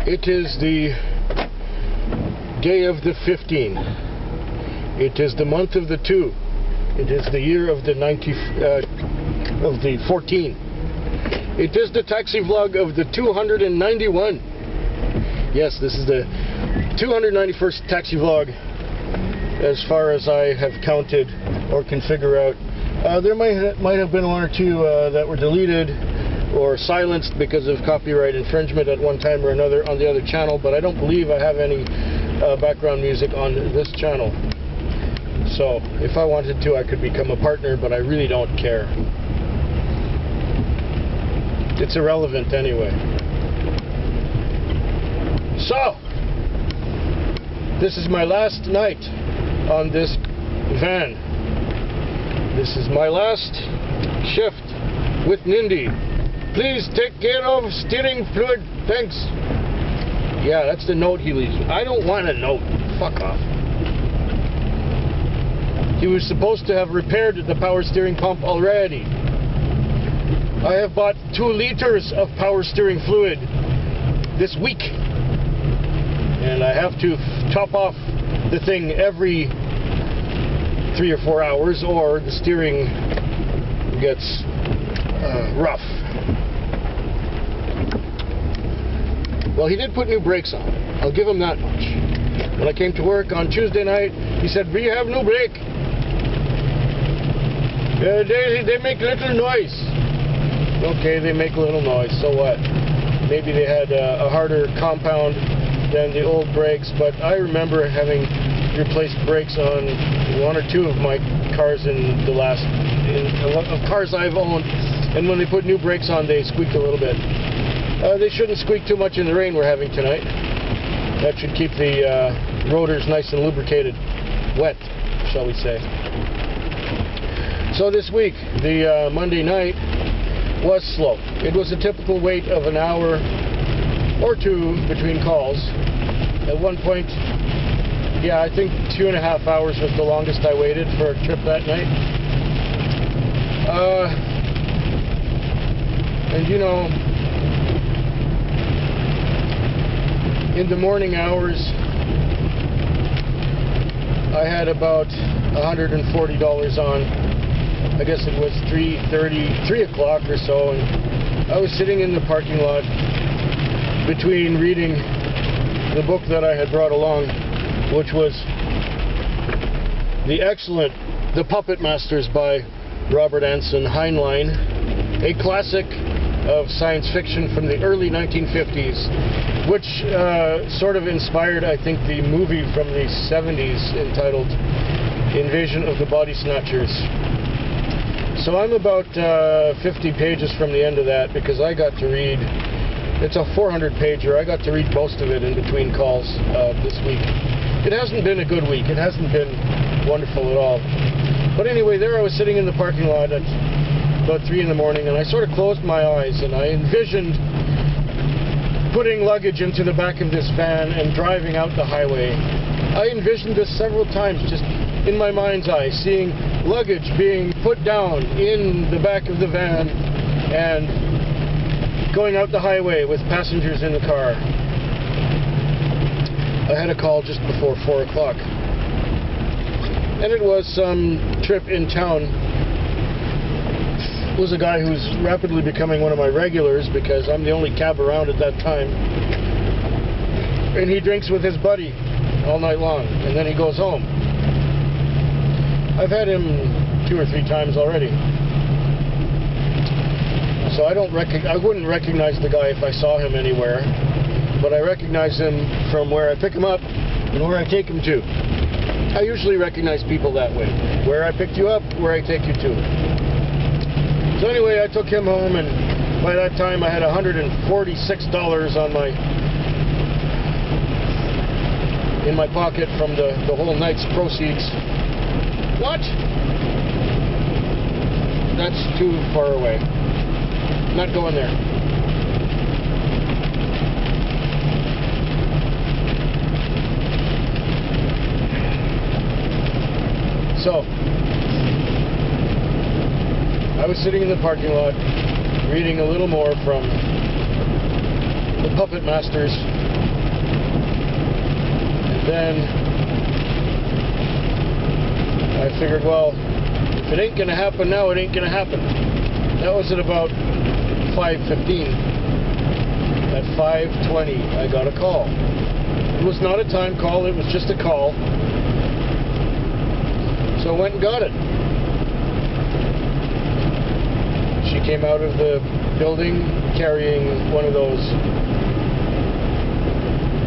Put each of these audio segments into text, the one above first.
It is the day of the 15. It is the month of the 2. It is the year of the 14. It is the taxi vlog of the 291. Yes, this is the 291st taxi vlog as far as I have counted or can figure out. There might have been one or two that were deleted or silenced because of copyright infringement at one time or another on the other channel, but I don't believe I have any background music on this channel. So if I wanted to, I could become a partner, but I really don't care. It's irrelevant anyway. So this is my last night on this van. This is my last shift with Nindy. Please take care of steering fluid, thanks. Yeah, that's the note he leaves. I don't want a note. Fuck off. He was supposed to have repaired the power steering pump already. I have bought 2 liters of power steering fluid this week. And I have to top off the thing every 3 or 4 hours or the steering gets rough. Well, he did put new brakes on. I'll give him that much. When I came to work on Tuesday night, he said, "We have new brake. They make little noise." Okay, they make a little noise, so what? Maybe they had a harder compound than the old brakes, but I remember having replaced brakes on 1 or 2 of my cars in the last cars I've owned, and when they put new brakes on, they squeaked a little bit. They shouldn't squeak too much in the rain we're having tonight. That should keep the rotors nice and lubricated, wet, shall we say. So this week, the Monday night was slow. It was a typical wait of an hour or 2 between calls. At one point, yeah, I think 2.5 hours was the longest I waited for a trip that night. And you know, in the morning hours, I had about $140 on. I guess it was 3 o'clock or so, and I was sitting in the parking lot between reading the book that I had brought along, which was the excellent The Puppet Masters by Robert Anton Heinlein, a classic of science fiction from the early 1950s, which sort of inspired, I think, the movie from the 70s entitled Invasion of the Body Snatchers. So I'm about 50 pages from the end of that because I got to read, it's a 400-pager, I got to read most of it in between calls this week. It hasn't been a good week, it hasn't been wonderful at all. But anyway, there I was sitting in the parking lot at about 3 in the morning, and I sort of closed my eyes and I envisioned putting luggage into the back of this van and driving out the highway. I envisioned this several times, just in my mind's eye, seeing luggage being put down in the back of the van and going out the highway with passengers in the car. I had a call just before 4 o'clock. And it was some trip in town. It was a guy who's rapidly becoming one of my regulars because I'm the only cab around at that time. And he drinks with his buddy all night long, and then he goes home. I've had him 2 or 3 times already. So I wouldn't recognize the guy if I saw him anywhere, but I recognize him from where I pick him up and where I take him to. I usually recognize people that way. Where I picked you up, where I take you to. So anyway, I took him home, and by that time I had $146 on in my pocket from the whole night's proceeds. What? That's too far away. Not going there. So, I was sitting in the parking lot reading a little more from The Puppet Masters then I figured, well, if it ain't gonna happen now, it ain't gonna happen. That was at about 5:15. At 5:20, I got a call. It was not a time call, it was just a call. So I went and got it. She came out of the building carrying one of those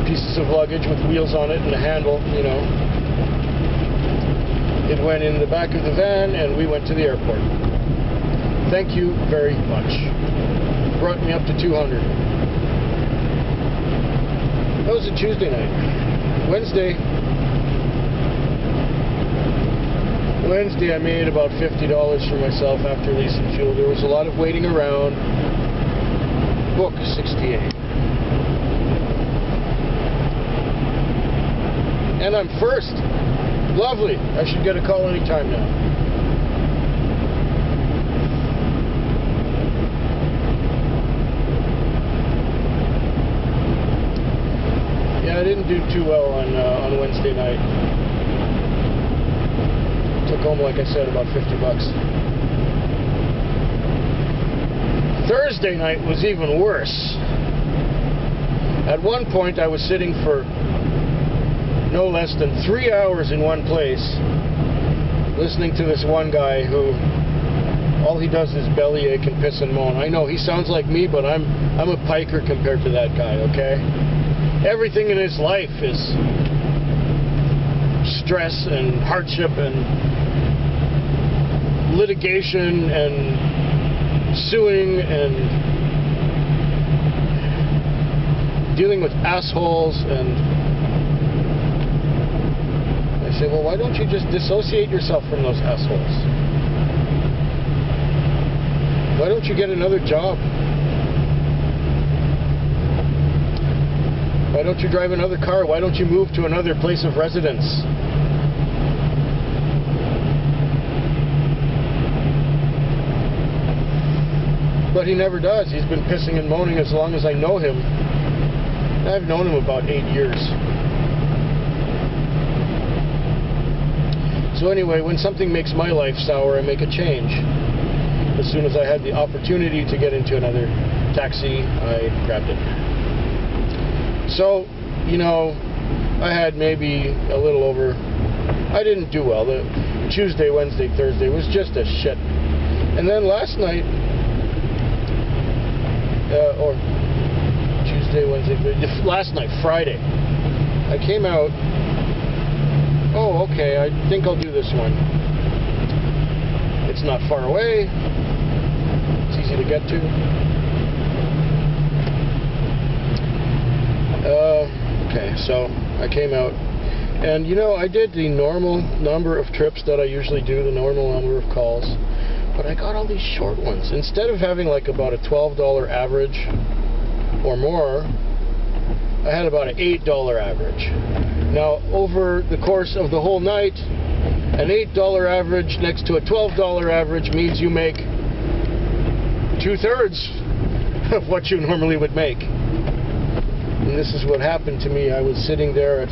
pieces of luggage with wheels on it and a handle, you know. It went in the back of the van and we went to the airport. Thank you very much. Brought me up to 200. That was a Tuesday night. Wednesday I made about $50 for myself after leasing fuel. There was a lot of waiting around. Book 68. And I'm first. Lovely. I should get a call anytime now. Yeah, I didn't do too well on Wednesday night. Took home, like I said, about $50. Thursday night was even worse. At one point, I was sitting for no less than 3 hours in one place, listening to this one guy who all he does is bellyache and piss and moan. I know he sounds like me, but I'm a piker compared to that guy. Okay, everything in his life is stress and hardship and litigation and suing and dealing with assholes. And I say, well, why don't you just dissociate yourself from those assholes? Why don't you get another job? Why don't you drive another car? Why don't you move to another place of residence? But he never does. He's been pissing and moaning as long as I know him. I've known him about 8 years. So anyway, when something makes my life sour, I make a change. As soon as I had the opportunity to get into another taxi, I grabbed it. So, you know, I had maybe a little over... I didn't do well. The Tuesday, Wednesday, Thursday was just a shit. And then last night... or Tuesday, Wednesday, last night, Friday, I came out, oh, okay, I think I'll do this one. It's not far away, it's easy to get to. Okay, so I came out, and you know, I did the normal number of trips that I usually do, the normal number of calls. But I got all these short ones. Instead of having like about a $12 average or more, I had about an $8 average. Now, over the course of the whole night, an $8 average next to a $12 average means you make 2/3 of what you normally would make. And this is what happened to me. I was sitting there at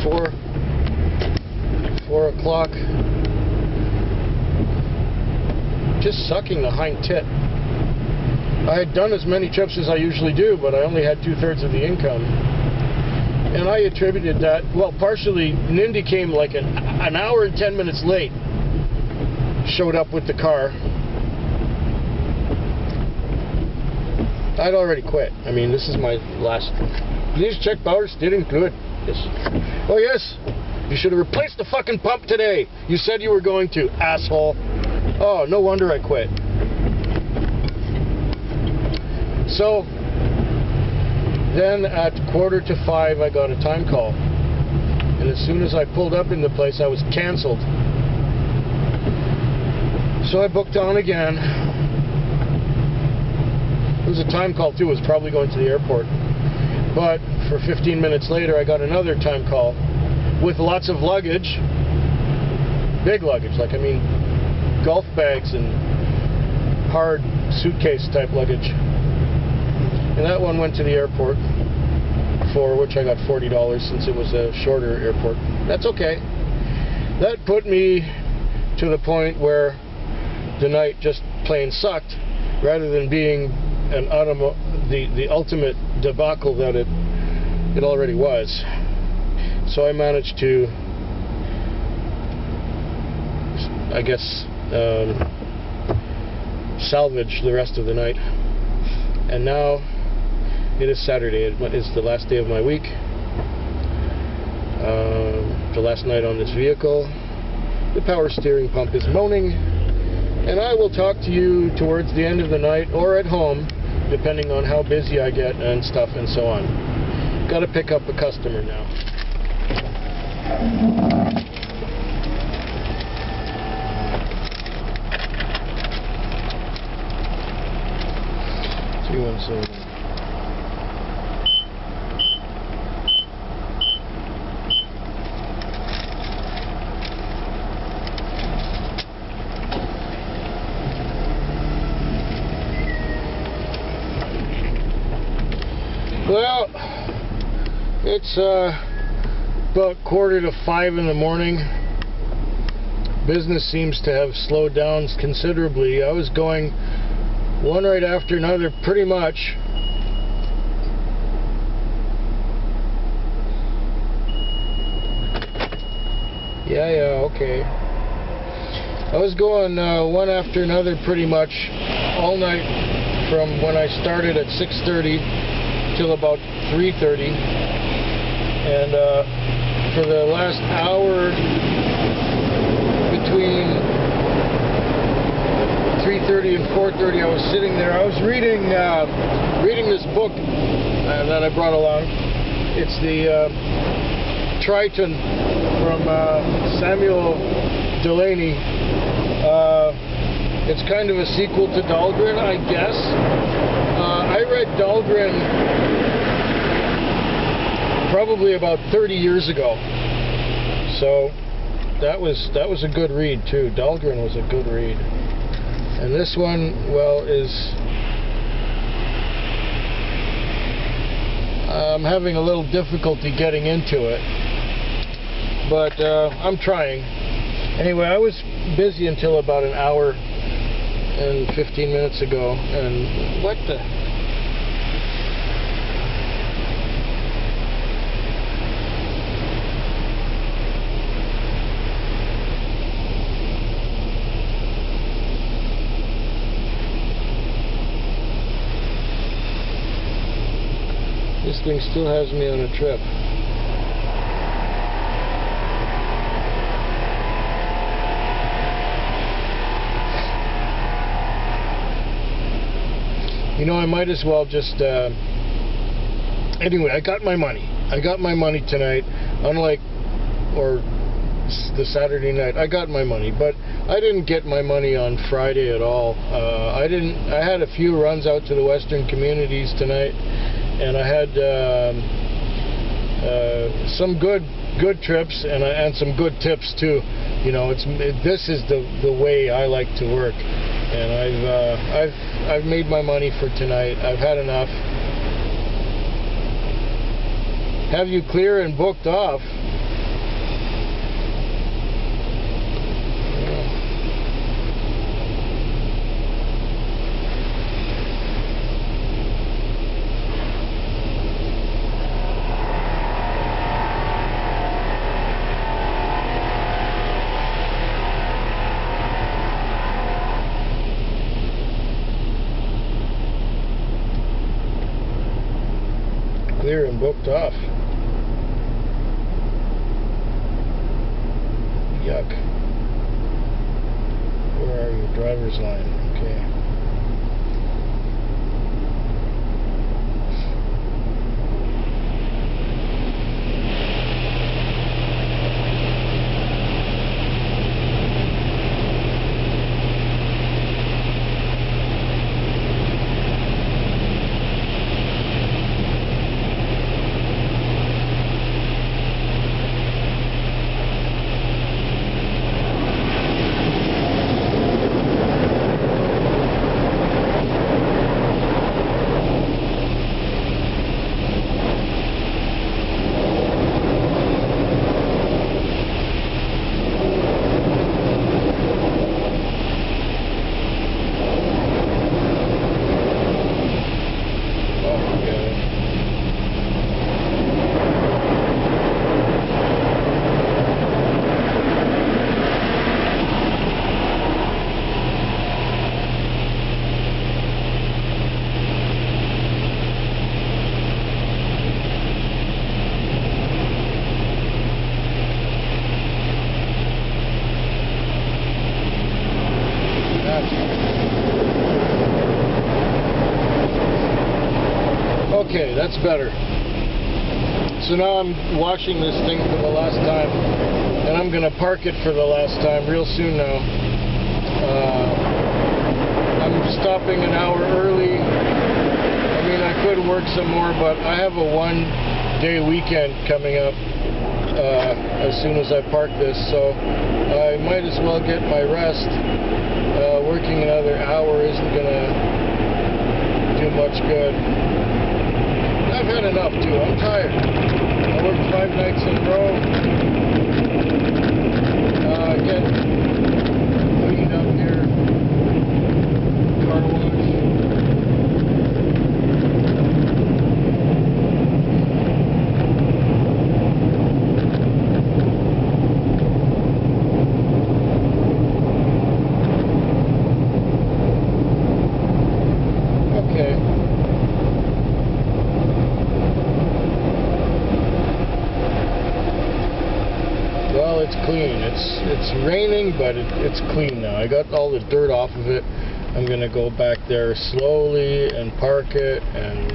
4 o'clock, just sucking the hind tit. I had done as many trips as I usually do, but I only had 2/3 of the income. And I attributed that, well, partially, Nindy came like an hour and 10 minutes late. Showed up with the car. I'd already quit. I mean, this is my last... Please check power steering fluid. Yes. Oh, yes. You should have replaced the fucking pump today. You said you were going to, asshole. Oh, no wonder I quit. So, then at 4:45, I got a time call. And as soon as I pulled up in the place, I was canceled. So I booked on again. It was a time call, too. It was probably going to the airport. But for 15 minutes later, I got another time call with lots of luggage. Big luggage, like, I mean, golf bags and hard suitcase type luggage. And that one went to the airport. for which I got $40 since it was a shorter airport. That's okay. That put me to the point where the night just plain sucked, rather than being the ultimate debacle that it already was. So I managed to, I guess, salvage the rest of the night. And now it is Saturday. It's the last day of my week. The last night on this vehicle. The power steering pump is moaning, and I will talk to you towards the end of the night or at home, depending on how busy I get and stuff and so on. Got to pick up a customer now. 317. Well, it's about 4:45 in the morning. Business seems to have slowed down considerably. I was going one right after another, pretty much. Yeah, okay. I was going one after another pretty much all night, from when I started at 6:30 till about 3:30, and for the last hour between 3:30 and 4:30 I was sitting there. I was reading this book that I brought along. It's the Triton from Samuel Delaney. It's kind of a sequel to Dahlgren, I guess. I read Dahlgren probably about 30 years ago, so that was a good read too. Dahlgren was a good read, and this one, well, I'm having a little difficulty getting into it, but I'm trying. Anyway, I was busy until about an hour and 15 minutes ago, and what the... This thing still has me on a trip. You know, I might as well just... Anyway, I got my money. I got my money tonight, unlike... or the Saturday night. I got my money, but I didn't get my money on Friday at all. I had a few runs out to the Western communities tonight, and I had some good trips and some good tips too. You know, this is the way I like to work, and I've made my money for tonight. I've had enough. Have you clear and booked off? Clear and booked off. Yuck. Where are you? Driver's line. Okay. Okay, that's better. So now I'm washing this thing for the last time, and I'm gonna park it for the last time real soon now. I'm stopping an hour early. I mean, I could work some more, but I have a one-day weekend coming up as soon as I park this, so I might as well get my rest. Working another hour isn't gonna do much good. I've had enough too. I'm tired. I worked 5 nights in a row. Get cleaned up here. Car wash. Well, it's clean. It's raining, but it's clean now. I got all the dirt off of it. I'm gonna go back there slowly and park it, and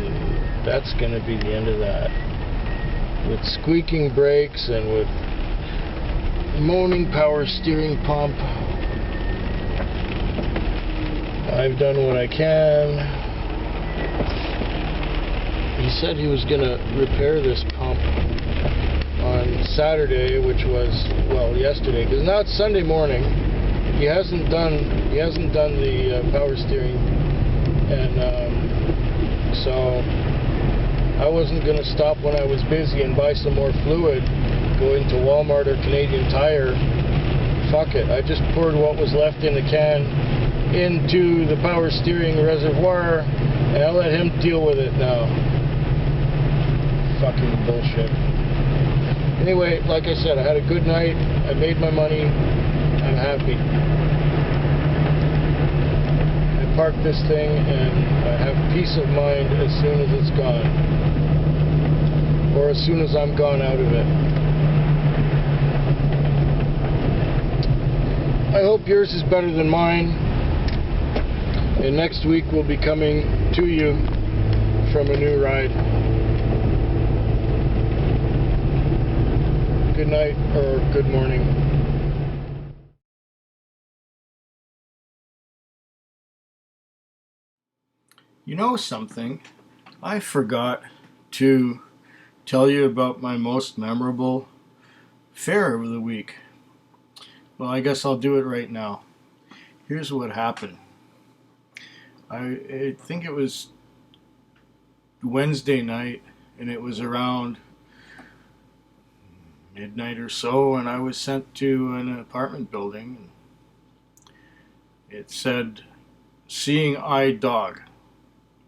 that's gonna be the end of that. With squeaking brakes and with moaning power steering pump, I've done what I can. He said he was gonna repair this pump on Saturday, which was, well, yesterday, because now it's Sunday morning. He hasn't done the power steering, and so I wasn't going to stop when I was busy and buy some more fluid, go into Walmart or Canadian Tire. Fuck it, I just poured what was left in the can into the power steering reservoir, and I'll let him deal with it now. Fucking bullshit. Anyway, like I said, I had a good night. I made my money. I'm happy. I parked this thing and I have peace of mind as soon as it's gone. Or as soon as I'm gone out of it. I hope yours is better than mine. And next week we'll be coming to you from a new ride. Good night or good morning. You know something? I forgot to tell you about my most memorable fare of the week. Well, I guess I'll do it right now. Here's what happened. I think it was Wednesday night, and it was around midnight or so, and I was sent to an apartment building. It said Seeing Eye Dog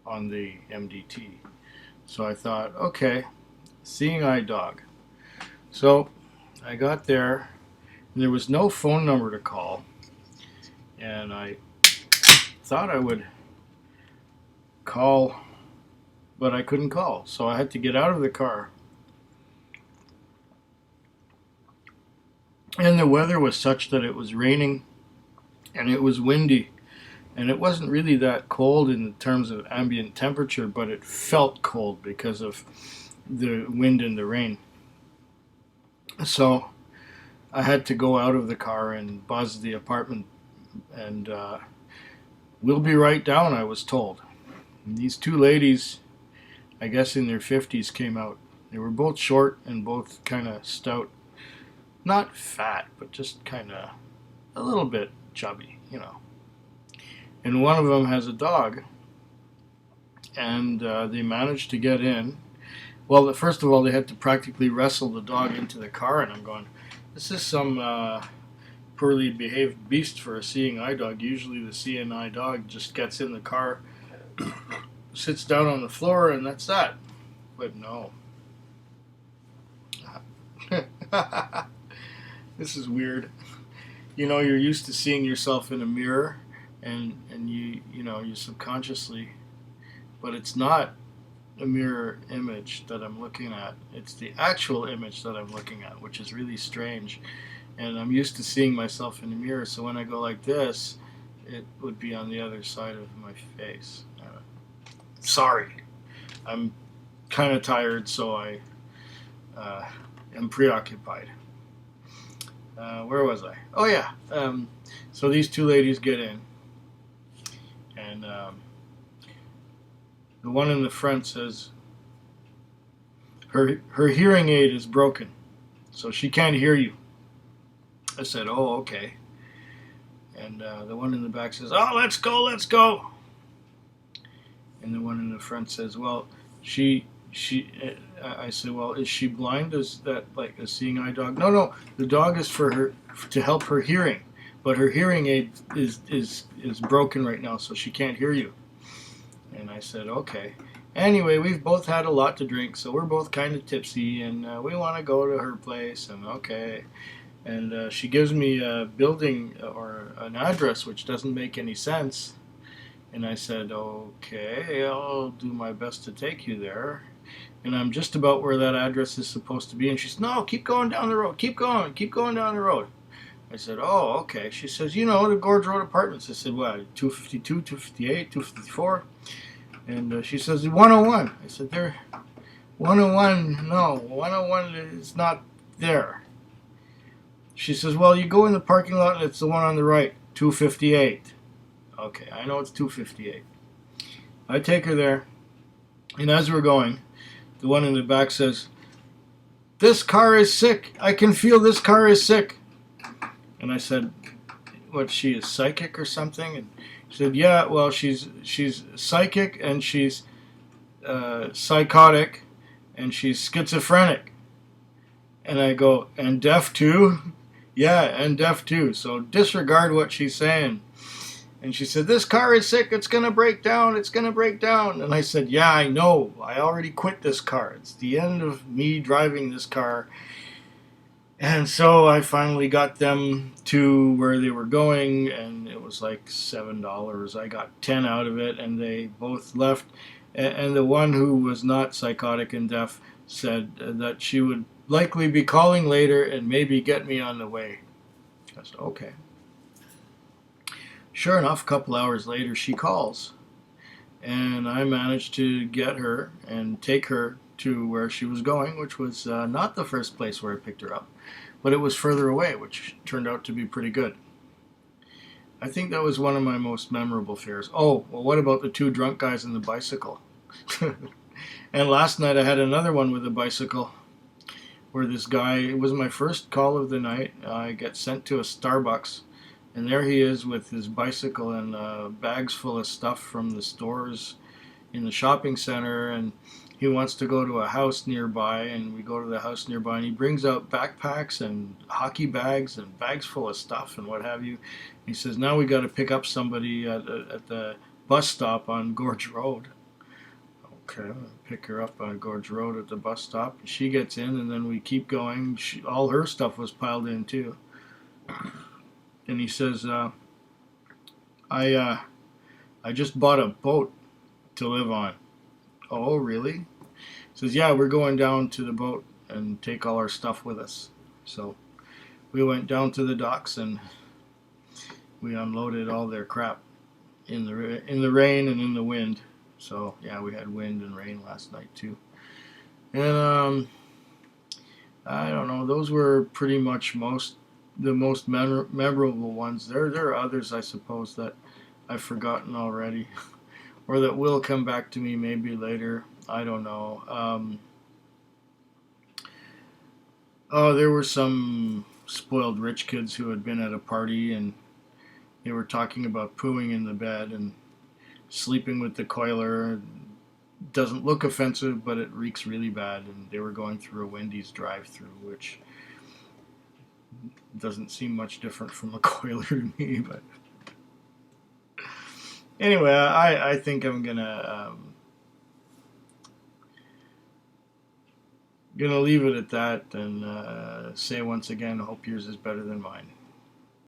on the MDT. So I thought, okay, Seeing Eye Dog. So I got there, and there was no phone number to call, and I thought I would call, but I couldn't call, so I had to get out of the car. And the weather was such that it was raining and it was windy, and it wasn't really that cold in terms of ambient temperature, but it felt cold because of the wind and the rain. So I had to go out of the car and buzz the apartment, and we'll be right down, I was told. And these two ladies, I guess in their 50s, came out. They were both short and both kind of stout. Not fat, but just kind of a little bit chubby, you know. And one of them has a dog, and they managed to get in. Well, first of all, they had to practically wrestle the dog into the car, and I'm going, this is some poorly behaved beast for a seeing eye dog. Usually the seeing eye dog just gets in the car, sits down on the floor, and that's that. But no. This is weird. You know, you're used to seeing yourself in a mirror, and you subconsciously, but it's not a mirror image that I'm looking at. It's the actual image that I'm looking at, which is really strange. And I'm used to seeing myself in the mirror, so when I go like this, it would be on the other side of my face. Sorry. I'm kind of tired, so I am preoccupied. Where was I? Oh yeah. So these two ladies get in, and the one in the front says her hearing aid is broken, so she can't hear you. I said, oh, okay. And the one in the back says, oh, let's go, let's go. And the one in the front says, well, I said, well, is she blind? Is that like a seeing eye dog? No, no, the dog is for her, to help her hearing, but her hearing aid is broken right now, so she can't hear you. And I said, okay. Anyway, we've both had a lot to drink, so we're both kind of tipsy, and we want to go to her place, and okay. And she gives me a building or an address which doesn't make any sense. And I said, okay, I'll do my best to take you there. And I'm just about where that address is supposed to be. And she says, no, keep going down the road. Keep going down the road. I said, oh, okay. She says, you know, the Gorge Road Apartments. I said, what, 252, 258, 254? And she says, 101. I said, there, 101, no, 101 is not there. She says, well, you go in the parking lot and it's the one on the right, 258. Okay, I know it's 258. I take her there, and as we're going, the one in the back says, this car is sick. I can feel this car is sick. And I said, what, she is psychic or something? And she said, yeah, well, she's psychic, and she's psychotic, and she's schizophrenic. And I go, and deaf too? Yeah, and deaf too. So disregard what she's saying. And she said, this car is sick. It's going to break down. It's going to break down. And I said, yeah, I know. I already quit this car. It's the end of me driving this car. And so I finally got them to where they were going, and it was like $7. I got 10 out of it, and they both left. And the one who was not psychotic and deaf said that she would likely be calling later and maybe get me on the way. I said, okay. Sure enough, a couple hours later, she calls. And I managed to get her and take her to where she was going, which was not the first place where I picked her up, but it was further away, which turned out to be pretty good. I think that was one of my most memorable fares. Oh, well, what about the two drunk guys on the bicycle? And last night I had another one with a bicycle where this guy, it was my first call of the night, I get sent to a Starbucks, and there he is with his bicycle and bags full of stuff from the stores in the shopping center, and he wants to go to a house nearby, and we go to the house nearby, and he brings out backpacks and hockey bags and bags full of stuff and what have you. He says, now we got to pick up somebody at the bus stop on Gorge Road. Okay, I'll pick her up on Gorge Road at the bus stop. She gets in, and then we keep going. All her stuff was piled in too. And he says, I just bought a boat to live on. Oh, really? He says, yeah, we're going down to the boat and take all our stuff with us. So we went down to the docks and we unloaded all their crap in the rain and in the wind. So yeah, we had wind and rain last night too. And I don't know, those were pretty much the most memorable ones. There are others, I suppose, that I've forgotten already, or that will come back to me maybe later. I don't know. There were some spoiled rich kids who had been at a party, and they were talking about pooing in the bed and sleeping with the coiler. Doesn't look offensive, but it reeks really bad. And they were going through a Wendy's drive-thru, which doesn't seem much different from a coiler to me. But anyway, I think I'm gonna leave it at that and say once again, I hope yours is better than mine.